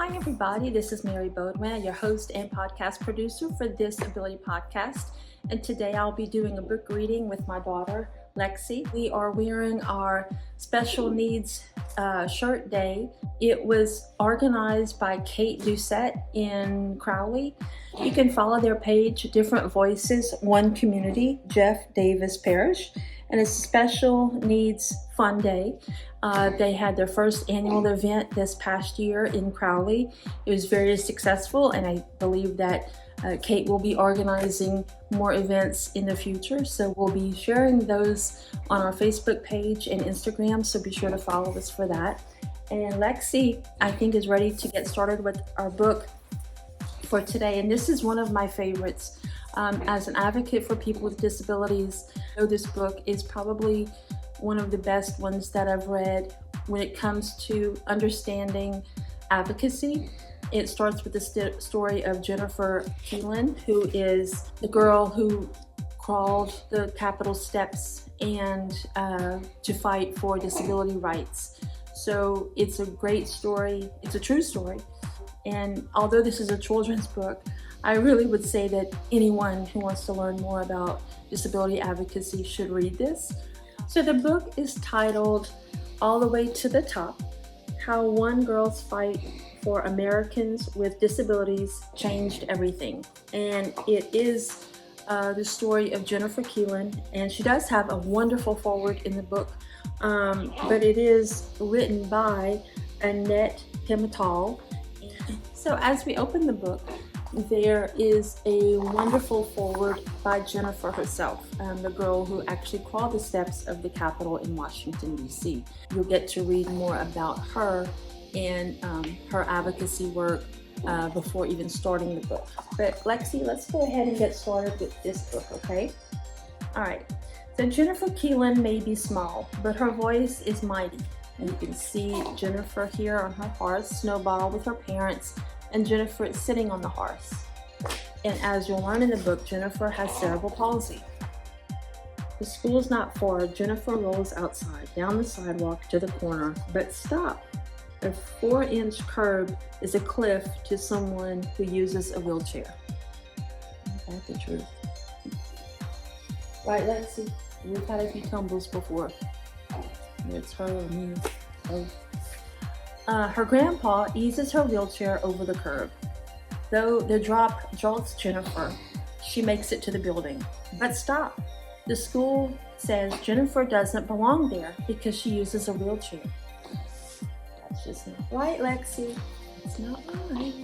Hi, everybody. This is Mary Bodwin, your host and podcast producer for Disability Podcast. And today I'll be doing a book reading with my daughter, Lexi. We are wearing our special needs shirt day. It was organized by Kate Doucette in Crowley. You can follow their page, Different Voices, One Community, Jeff Davis Parish. And it's a special needs fun day. They had their first annual event this past year in Crowley. It was very successful, and I believe that Kate will be organizing more events in the future. So we'll be sharing those on our Facebook page and Instagram, so be sure to follow us for that. And Lexi, I think, is ready to get started with our book for today. And this is one of my favorites. As an advocate for people with disabilities, I know this book is probably one of the best ones that I've read when it comes to understanding advocacy. It starts with the story of Jennifer Keelan, who is the girl who crawled the Capitol steps and to fight for disability rights. So it's a great story. It's a true story. And although this is a children's book, I really would say that anyone who wants to learn more about disability advocacy should read this. So the book is titled All the Way to the Top: How One Girl's Fight for Americans with Disabilities Changed Everything. And it is the story of Jennifer Keelan, and she does have a wonderful foreword in the book, but it is written by Annette Bay Pimentel. So as we open the book, there is a wonderful foreword by Jennifer herself, the girl who actually crawled the steps of the Capitol in Washington, D.C. You'll get to read more about her and her advocacy work before even starting the book. But Lexi, let's go ahead and get started with this book, okay? All right. So Jennifer Keelan may be small, but her voice is mighty. And you can see Jennifer here on her horse, Snowball, with her parents, and Jennifer is sitting on the horse. And as you'll learn in the book, Jennifer has cerebral palsy. The school's not far. Jennifer rolls outside, down the sidewalk to the corner, but stop. A 4-inch curb is a cliff to someone who uses a wheelchair. That's the truth. Right, Lexi? We've had a few tumbles before. It's her or me. Oh. Her grandpa eases her wheelchair over the curb. Though the drop jolts Jennifer, she makes it to the building. But stop! The school says Jennifer doesn't belong there because she uses a wheelchair. That's just not right, Lexi. It's not right.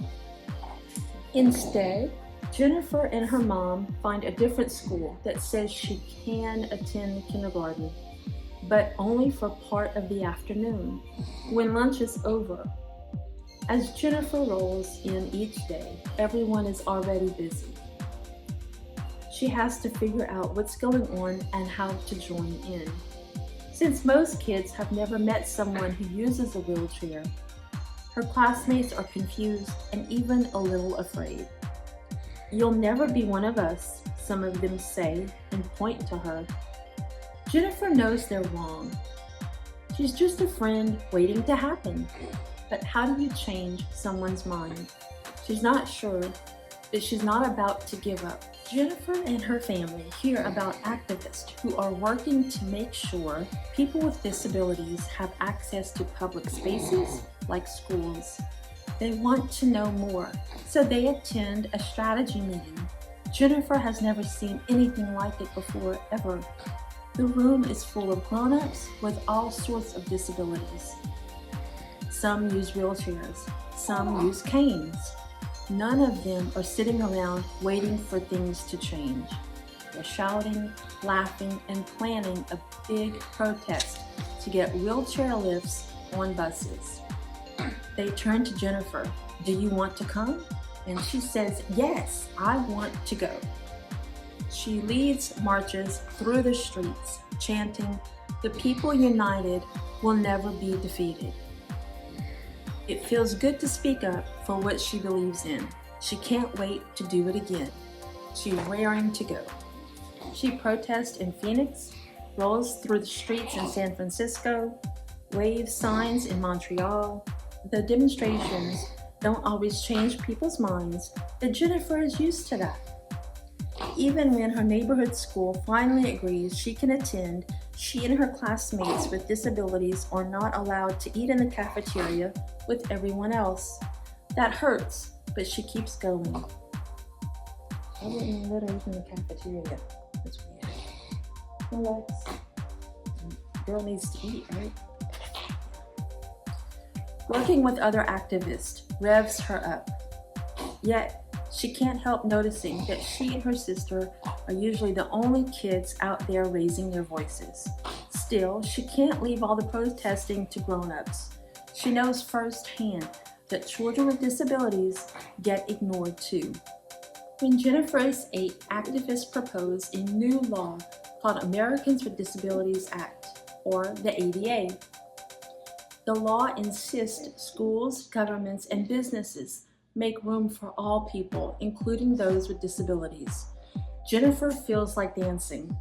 Instead, Jennifer and her mom find a different school that says she can attend kindergarten, but only for part of the afternoon, when lunch is over. As Jennifer rolls in each day, everyone is already busy. She has to figure out what's going on and how to join in. Since most kids have never met someone who uses a wheelchair, her classmates are confused and even a little afraid. "You'll never be one of us," some of them say and point to her. Jennifer knows they're wrong. She's just a friend waiting to happen. But how do you change someone's mind? She's not sure, but she's not about to give up. Jennifer and her family hear about activists who are working to make sure people with disabilities have access to public spaces like schools. They want to know more, so they attend a strategy meeting. Jennifer has never seen anything like it before, ever. The room is full of grown-ups with all sorts of disabilities. Some use wheelchairs, some use canes. None of them are sitting around waiting for things to change. They're shouting, laughing, and planning a big protest to get wheelchair lifts on buses. They turn to Jennifer. "Do you want to come?" And she says, "Yes, I want to go." She leads marches through the streets, chanting, "The people united will never be defeated." It feels good to speak up for what she believes in. She can't wait to do it again. She's raring to go. She protests in Phoenix, rolls through the streets in San Francisco, waves signs in Montreal. The demonstrations don't always change people's minds, but Jennifer is used to that. Even when her neighborhood school finally agrees she can attend, she and her classmates with disabilities are not allowed to eat in the cafeteria with everyone else. That hurts, but she keeps going. I wouldn't let her eat in the cafeteria. That's weird. Relax. Girl needs to eat, right? Working with other activists revs her up. Yet, she can't help noticing that she and her sister are usually the only kids out there raising their voices. Still, she can't leave all the protesting to grown-ups. She knows firsthand that children with disabilities get ignored too. When Jennifer is 8, activists propose a new law called Americans with Disabilities Act, or the ADA. The law insists schools, governments, and businesses make room for all people, including those with disabilities. Jennifer feels like dancing.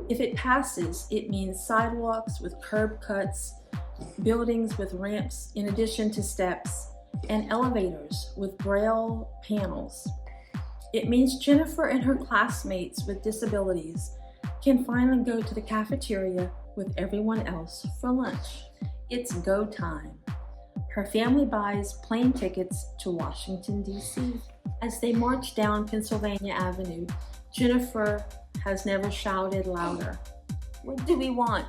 If it passes, it means sidewalks with curb cuts, buildings with ramps in addition to steps, and elevators with braille panels. It means Jennifer and her classmates with disabilities can finally go to the cafeteria with everyone else for lunch. It's go time. Her family buys plane tickets to Washington, D.C. As they march down Pennsylvania Avenue, Jennifer has never shouted louder. What do we want?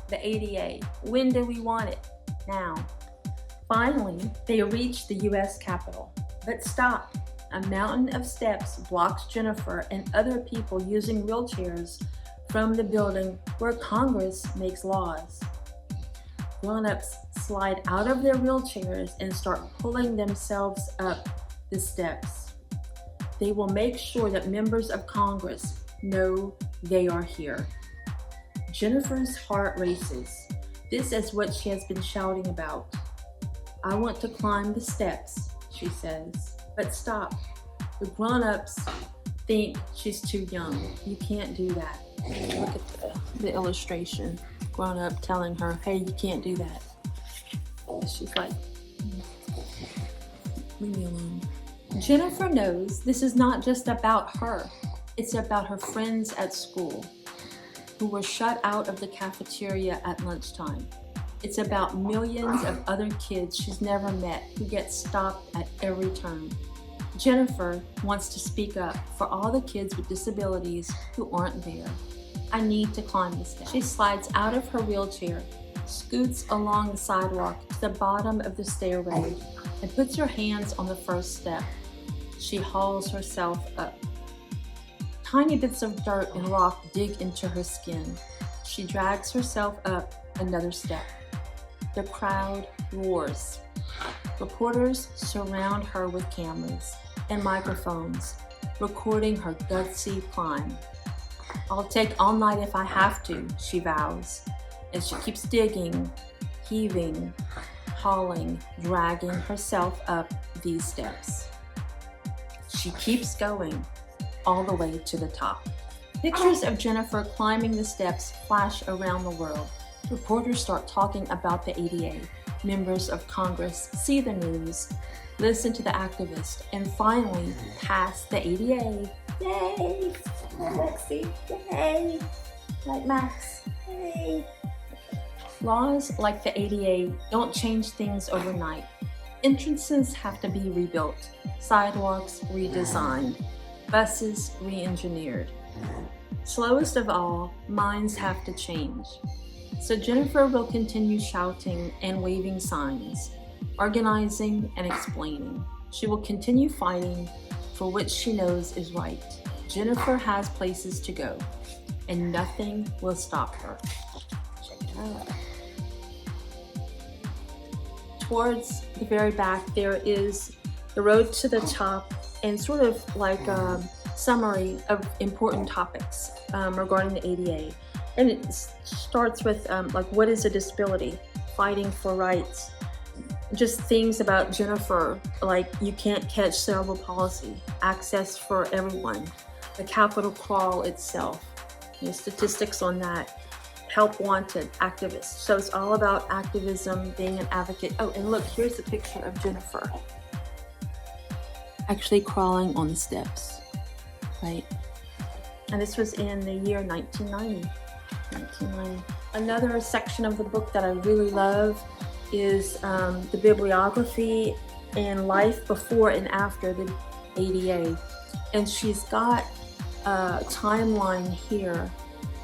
The ADA. When do we want it? Now. Finally, they reach the U.S. Capitol. But stop. A mountain of steps blocks Jennifer and other people using wheelchairs from the building where Congress makes laws. Grown-ups slide out of their wheelchairs and start pulling themselves up the steps. They will make sure that members of Congress know they are here. Jennifer's heart races. This is what she has been shouting about. I want to climb the steps, she says. But stop. The grown-ups think she's too young. You can't do that. Look at the illustration. Grown-up telling her, hey, you can't do that. She's like, leave me alone. Jennifer knows this is not just about her. It's about her friends at school who were shut out of the cafeteria at lunchtime. It's about millions of other kids she's never met who get stopped at every turn. Jennifer wants to speak up for all the kids with disabilities who aren't there. I need to climb the steps. She slides out of her wheelchair, scoots along the sidewalk to the bottom of the stairway, and puts her hands on the first step. She hauls herself up. Tiny bits of dirt and rock dig into her skin. She drags herself up another step. The crowd roars. Reporters surround her with cameras and microphones, recording her gutsy climb. I'll take all night if I have to, she vows, as she keeps digging, heaving, hauling, dragging herself up these steps. She keeps going all the way to the top. Pictures of Jennifer climbing the steps flash around the world. Reporters start talking about the ADA. Members of Congress see the news, listen to the activists, and finally pass the ADA. Yay! Lexi, yay! Like Max, yay! Laws like the ADA don't change things overnight. Entrances have to be rebuilt, sidewalks redesigned, buses re-engineered. Slowest of all, minds have to change. So Jennifer will continue shouting and waving signs, organizing and explaining. She will continue fighting for what she knows is right. Jennifer has places to go, and nothing will stop her. Check it out. Towards the very back, there is the road to the top and sort of like a summary of important topics regarding the ADA. And it starts with like, what is a disability? Fighting for rights. Just things about Jennifer, like you can't catch cerebral palsy, access for everyone, the Capitol crawl itself, statistics on that, help wanted, activists. So it's all about activism, being an advocate. Oh, and look, here's a picture of Jennifer. actually crawling on the steps, right? And this was in the year 1990. Another section of the book that I really love is the bibliography and life before and after the ADA. And she's got a timeline here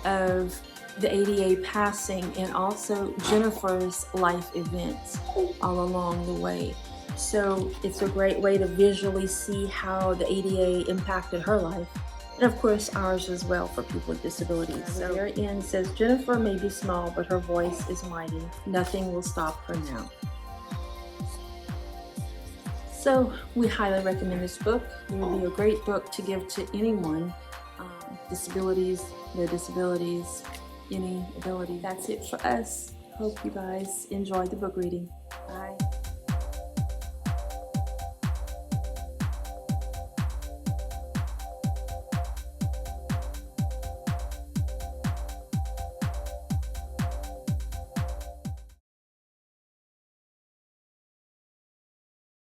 of the ADA passing and also Jennifer's life events all along the way. So it's a great way to visually see how the ADA impacted her life. And of course ours as well for people with disabilities. So the very end says, Jennifer may be small, but her voice is mighty. Nothing will stop her now. So we highly recommend this book. It will be a great book to give to anyone. Disabilities, no disabilities, any ability. That's it for us. Hope you guys enjoyed the book reading. Bye.